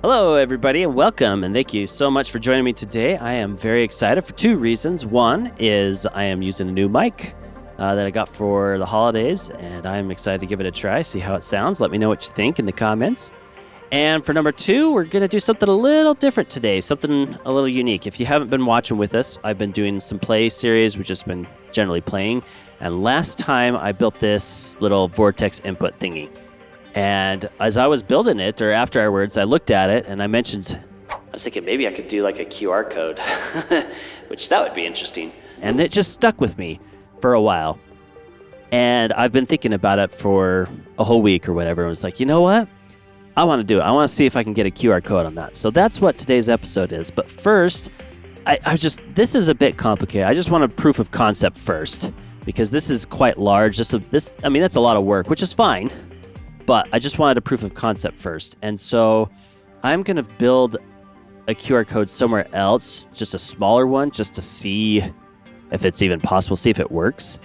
Hello, everybody, and welcome, and thank you so much for joining me today. I am very excited for two reasons. One is I am using a new mic that I got for the holidays, and I'm excited to give it a try, see how it sounds. Let me know what you think in the comments. And for number two, we're going to do something a little different today, something a little unique. If you haven't been watching with us, I've been doing some Playz series, we've just been generally playing. And last time I built this little vortex input thingy. And as I was building it, or afterwards, I looked at it and I was thinking maybe I could do like a QR code, which that would be interesting. And it just stuck with me for a while. And I've been thinking about it for a whole week or whatever. And was like, you know what? I want to do it. I want to see if I can get a QR code on that. So that's what today's episode is. But first, this is a bit complicated. I just want a proof of concept first, because this is quite large. That's a lot of work, which is fine. But I just wanted a proof of concept first. And so I'm going to build a QR code somewhere else, just a smaller one, just to see if it's even possible, see if it works.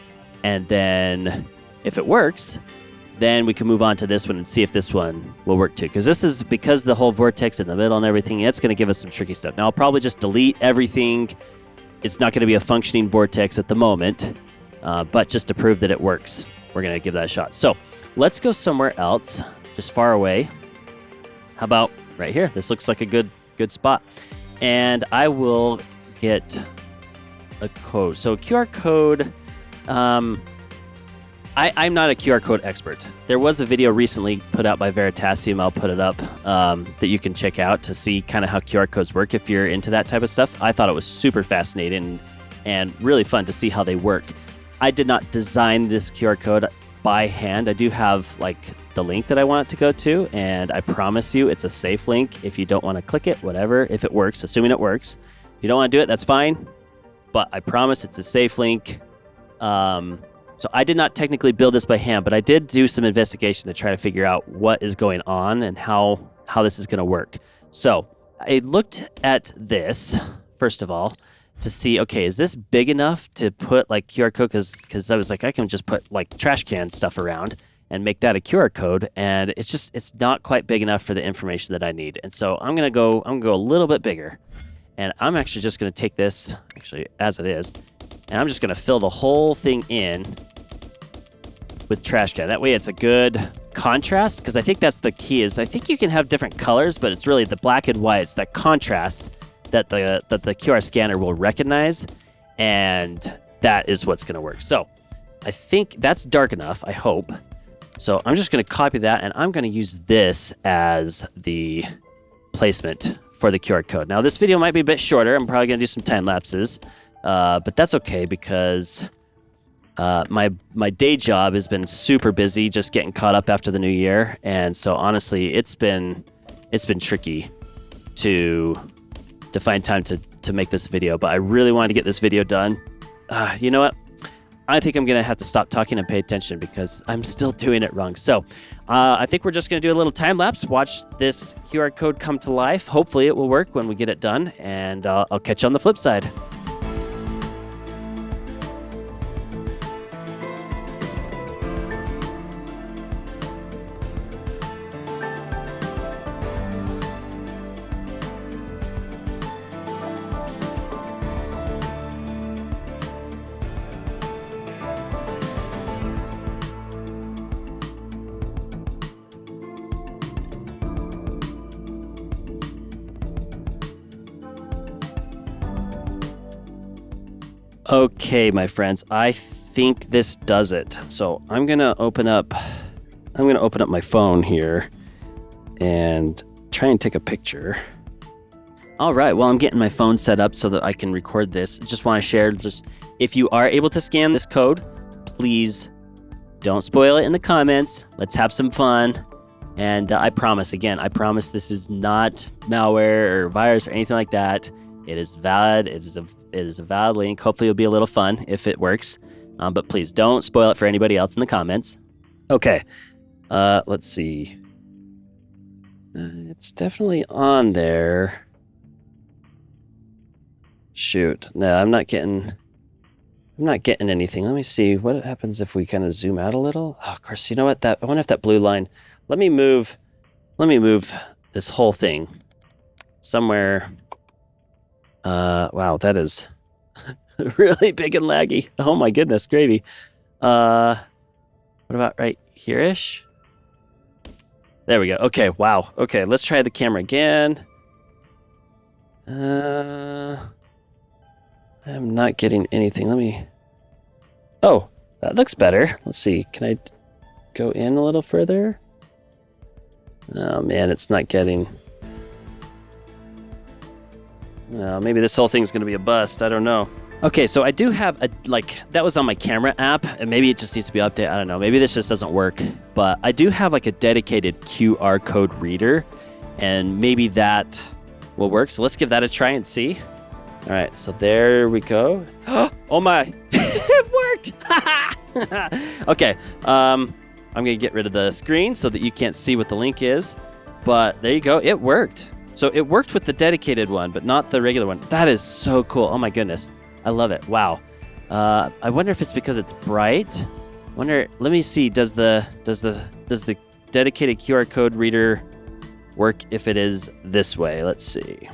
And then if it works, then we can move on to this one and see if this one will work too. Because the whole vortex in the middle and everything, it's going to give us some tricky stuff. Now, I'll probably just delete everything. It's not going to be a functioning vortex at the moment, but just to prove that it works, we're going to give that a shot. So let's go somewhere else, just far away. How about right here? This looks like a good spot. And I will get a code. So QR code, I'm not a QR code expert. There was a video recently put out by Veritasium. I'll put it up that you can check out to see kind of how QR codes work if you're into that type of stuff. I thought it was super fascinating and really fun to see how they work. I did not design this QR code by hand. I do have like the link that I want it to go to, and I promise you it's a safe link. If you don't want to click it, whatever, if it works, assuming it works. If you don't want to do it, that's fine, but I promise it's a safe link. So I did not technically build this by hand, but I did do some investigation to try to figure out what is going on and how this is going to work. So I looked at this, first of all, to see, okay, is this big enough to put like QR code? Because I was like, I can just put like trash can stuff around and make that a QR code, and it's not quite big enough for the information that I need. And so I'm gonna go a little bit bigger, and I'm actually just gonna take this as it is, and I'm just gonna fill the whole thing in with trash can. That way it's a good contrast, because I think that's the key. Is I think you can have different colors, but it's really the black and white. It's that contrast that the QR scanner will recognize, and that is what's going to work. So I think that's dark enough, I hope. So I'm just going to copy that, and I'm going to use this as the placement for the QR code. Now, this video might be a bit shorter. I'm probably going to do some time lapses, but that's okay, because my day job has been super busy, just getting caught up after the new year. And so honestly, it's been tricky to find time to make this video, but I really wanted to get this video done. You know what? I think I'm going to have to stop talking and pay attention, because I'm still doing it wrong. So I think we're just going to do a little time lapse, watch this QR code come to life. Hopefully it will work when we get it done, and I'll catch you on the flip side. Okay, my friends, I think this does it. So I'm gonna open up my phone here and try and take a picture. All right, well, I'm getting my phone set up so that I can record this. Just want to share, if you are able to scan this code, please don't spoil it in the comments. Let's have some fun. And I promise this is not malware or virus or anything like that. It is valid. It is a valid link. Hopefully it'll be a little fun if it works. But please don't spoil it for anybody else in the comments. Okay. Let's see. It's definitely on there. Shoot. No, I'm not getting anything. Let me see what happens if we kind of zoom out a little. Oh, of course, you know what? I wonder if that blue line. Let me move this whole thing somewhere. Wow, that is really big and laggy. Oh my goodness, gravy. What about right here-ish? There we go. Okay, wow. Okay, let's try the camera again. I'm not getting anything. Let me... Oh, that looks better. Let's see. Can I go in a little further? Oh man, it's not getting... maybe this whole thing's going to be a bust. I don't know. Okay, so I do have a, that was on my camera app, and maybe it just needs to be updated. I don't know. Maybe this just doesn't work. But I do have like a dedicated QR code reader, and maybe that will work. So let's give that a try and see. All right, so there we go. Oh my, it worked. Okay, I'm going to get rid of the screen so that you can't see what the link is. But there you go, it worked. So it worked with the dedicated one, but not the regular one. That is so cool. Oh my goodness. I love it. Wow. I wonder if it's because it's bright. Let me see. Does the dedicated QR code reader work if it is this way? Let's see.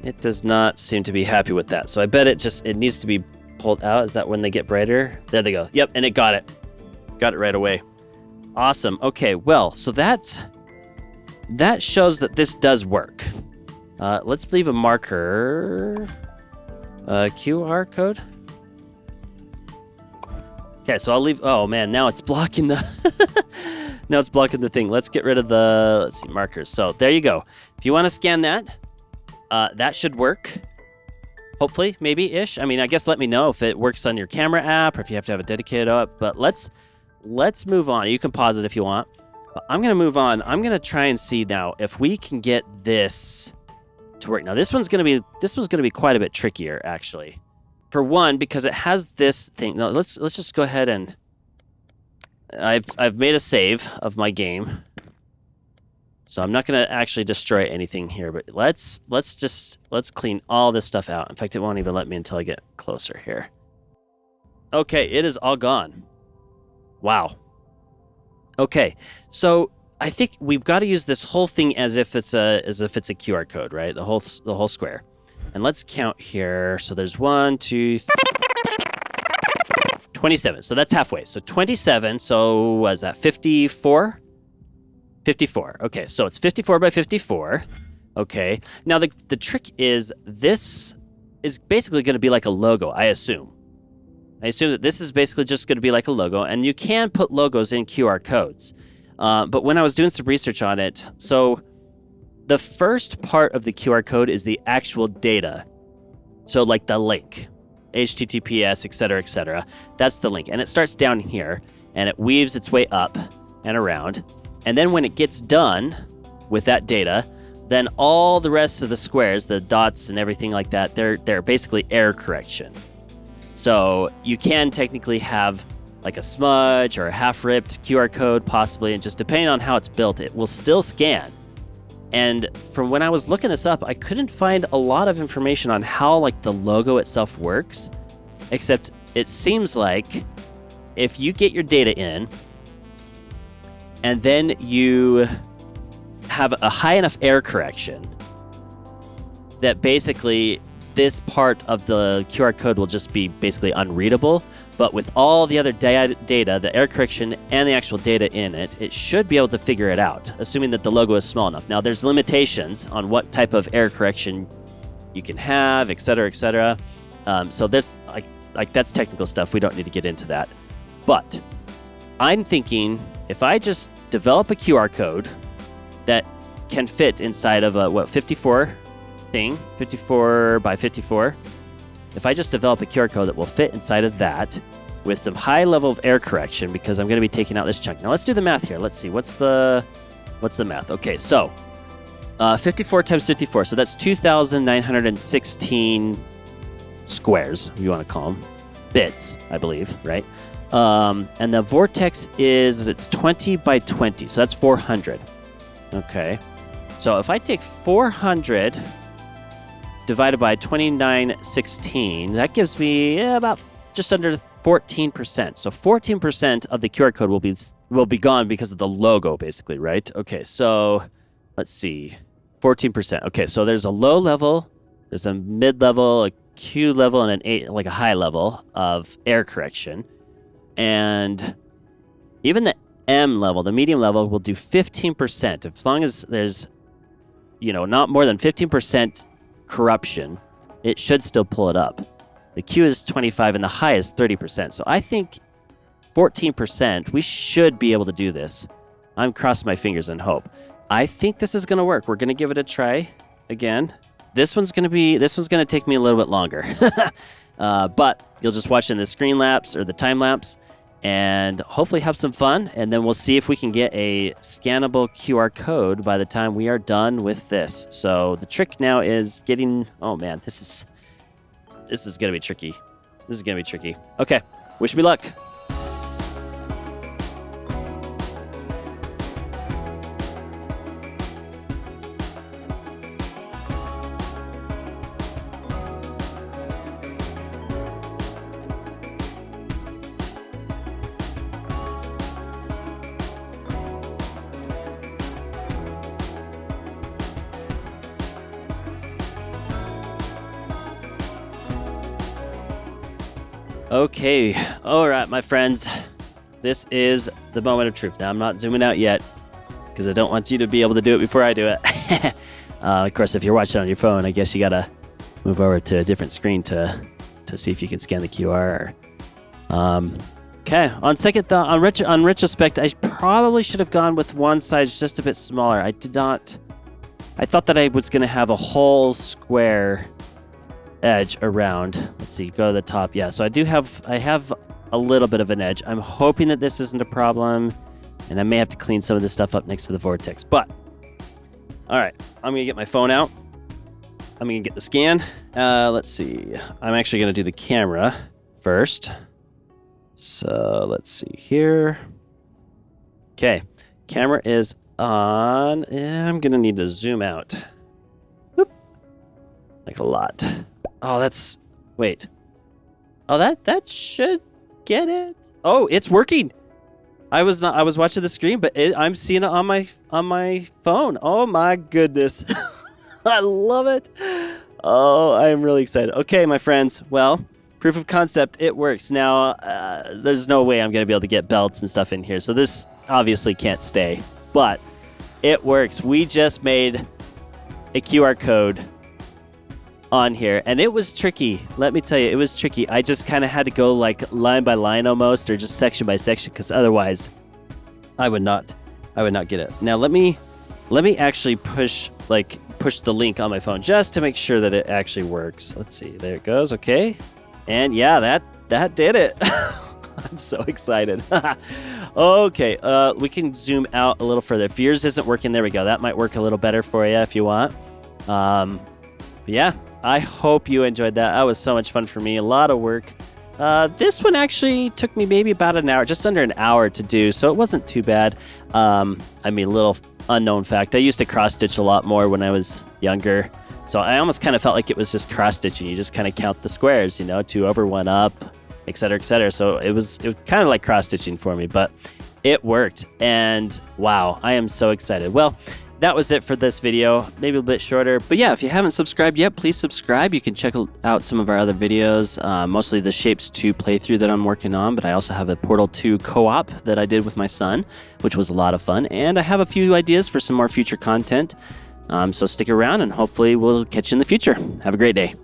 It does not seem to be happy with that. So I bet it needs to be pulled out. Is that when they get brighter? There they go. Yep, and it got it. Got it right away. Awesome. Okay, well, so that shows that this does work. Let's leave a marker. QR code. Okay, so I'll leave. Oh man, now it's blocking the. Now it's blocking the thing. Let's get rid of the. Let's see, markers. So there you go. If you want to scan that, that should work. Hopefully, maybe-ish. I mean, I guess let me know if it works on your camera app or if you have to have a dedicated app. But let's move on. You can pause it if you want. But I'm gonna move on. I'm gonna try and see now if we can get this to work. Now this one's gonna be quite a bit trickier actually. For one, because it has this thing. No, let's just go ahead and I've made a save of my game. So I'm not gonna actually destroy anything here, but let's clean all this stuff out. In fact, it won't even let me until I get closer here. Okay, it is all gone. Wow. Okay, so I think we've got to use this whole thing as if it's a QR code, right? The whole square. And let's count here. So there's 1, 2, 27. So that's halfway. So 27. So what is that? 54? 54. Okay, so it's 54 by 54. Okay. Now the trick is this is basically going to be like a logo, I assume. I assume that this is basically just going to be like a logo, and you can put logos in QR codes. But when I was doing some research on it, so the first part of the QR code is the actual data. So like the link, HTTPS, etc., etc. That's the link. And it starts down here, and it weaves its way up and around. And then when it gets done with that data, then all the rest of the squares, the dots and everything like that, they're basically error correction. So you can technically have like a smudge or a half-ripped QR code possibly, and just depending on how it's built, it will still scan. And from when I was looking this up, I couldn't find a lot of information on how like the logo itself works, except it seems like if you get your data in and then you have a high enough error correction that basically this part of the QR code will just be basically unreadable. But with all the other data, the error correction and the actual data in it, it should be able to figure it out, assuming that the logo is small enough. Now, there's limitations on what type of error correction you can have, et cetera, et cetera. So there's like that's technical stuff. We don't need to get into that. But I'm thinking if I just develop a QR code that can fit inside of a 54 thing, 54 by 54. If I just develop a QR code that will fit inside of that with some high level of error correction, because I'm going to be taking out this chunk. Now let's do the math here. Let's see. What's the math? Okay, so 54 times 54. So that's 2,916 squares, if you want to call them. Bits, I believe, right? And the vortex it's 20 by 20. So that's 400. Okay. So if I take 400 divided by 2916, that gives me about just under 14%. So 14% of the QR code will be gone because of the logo, basically, right? Okay, so let's see. 14%. Okay, so there's a low level, there's a mid level, a Q level, and a high level of error correction. And even the M level, the medium level, will do 15%. As long as there's, not more than 15% corruption, it should still pull it up. The Q is 25 and the high is 30%. So I think 14%, we should be able to do this. I'm crossing my fingers and hope. I think this is going to work. We're going to give it a try again. This one's going to take me a little bit longer. But you'll just watch in the screen lapse or the time lapse and hopefully have some fun. And then we'll see if we can get a scannable QR code by the time we are done with this. So the trick now is getting, oh man, this is going to be tricky. This is going to be tricky. Okay, wish me luck. Okay, all right, my friends. This is the moment of truth. Now, I'm not zooming out yet because I don't want you to be able to do it before I do it. Of course, if you're watching on your phone, I guess you got to move over to a different screen to see if you can scan the QR. Okay, on second thought, on retrospect, I probably should have gone with one size just a bit smaller. I thought that I was going to have a whole square edge around. Let's see, go to the top. Yeah, so I have a little bit of an edge. I'm hoping that this isn't a problem, and I may have to clean some of this stuff up next to the vortex. But all right, I'm gonna get my phone out. I'm gonna get the scan. Let's see. I'm actually gonna do the camera first. So let's see here. Okay, camera is on. I'm gonna need to zoom out. Whoop. Like a lot. Oh, wait. Oh, that should get it. Oh, it's working. I was watching the screen, but I'm seeing it on my phone. Oh my goodness. I love it. Oh, I'm really excited. Okay, my friends. Well, proof of concept, it works. Now, there's no way I'm going to be able to get belts and stuff in here. So this obviously can't stay, but it works. We just made a QR code on here, and it was tricky. Let me tell you, it was tricky. I just kind of had to go like line by line almost, or just section by section, because otherwise I would not get it. Now let me actually push the link on my phone just to make sure that it actually works. Let's see. There it goes. Okay. And yeah, that did it. I'm so excited. Okay, we can zoom out a little further. If yours isn't working, there we go. That might work a little better for you if you want. Yeah, I hope you enjoyed that. That was so much fun for me. A lot of work. This one actually took me maybe about an hour, just under an hour to do, so it wasn't too bad. I mean, little unknown fact, I used to cross-stitch a lot more when I was younger, so I almost kind of felt like it was just cross-stitching. You just kind of count the squares, 2 over, 1 up, etc., etc. So it was kind of like cross-stitching for me, but it worked, and wow, I am so excited. Well, that was it for this video, maybe a bit shorter. But yeah, if you haven't subscribed yet, please subscribe. You can check out some of our other videos, mostly the Shapez 2 playthrough that I'm working on, but I also have a Portal 2 co-op that I did with my son, which was a lot of fun. And I have a few ideas for some more future content. So stick around, and hopefully we'll catch you in the future. Have a great day.